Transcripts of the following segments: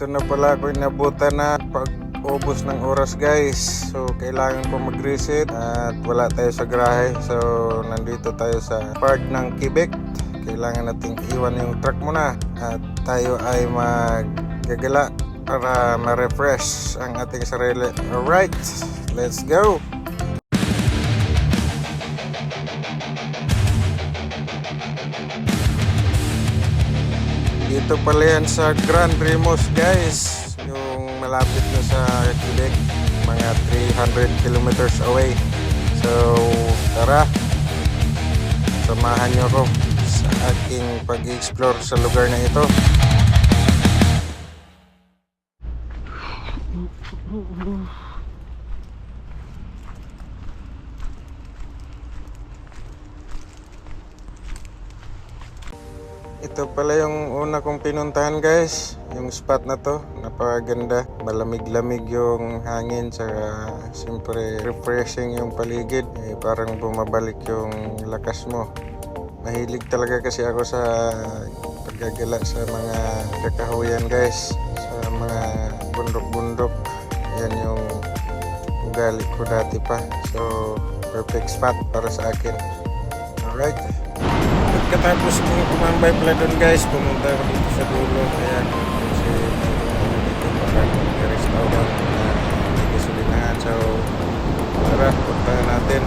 Ito na pala ako inabutan na pag-ubos ng oras guys. So kailangan ko mag-reset at wala tayo sa garahe. So nandito tayo sa part ng Quebec. Kailangan nating iwan yung truck muna at tayo ay maggagala para ma-refresh ang ating sarili. Alright, let's go! Dito pala yan sa Grand Rimos guys, yung malapit na sa Quebec, mga 300 kilometers away. So tara, samahan nyo ako sa aking pag-explore sa lugar na ito. Ito pala yung una kong pinuntahan guys, yung spot na to, napakaganda, malamig-lamig yung hangin, saka siyempre refreshing yung paligid, parang bumabalik yung lakas mo. Mahilig talaga kasi ako sa paggagala sa mga kakahuyan guys, sa mga bundok-bundok, yan yung ugali ko dati pa, so perfect spot para sa akin. Alright. Pagkatapos kong kumambay pala doon guys, pumunta ako dito sa dulo. Ayan, kasi dito parang restaurant na may gasolinahan. So tara, puntahan natin.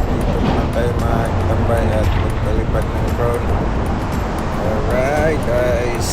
Dito naman tayo magtambay at magpalipad ng drone. Alright guys,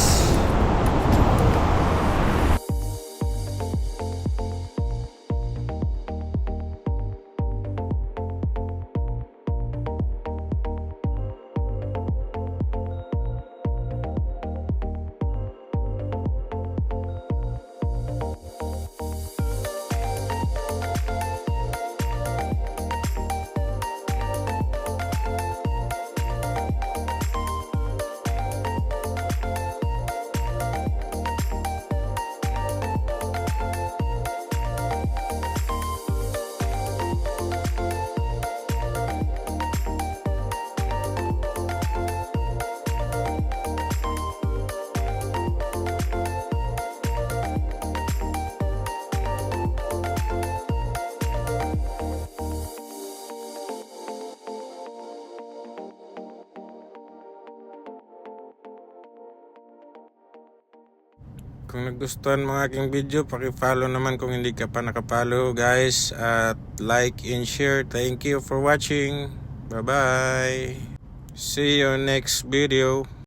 kung nagustuhan mga aking video, paki-follow naman kung hindi ka pa nakapollow guys, at like and share. Thank you for watching. Bye bye. See you next video.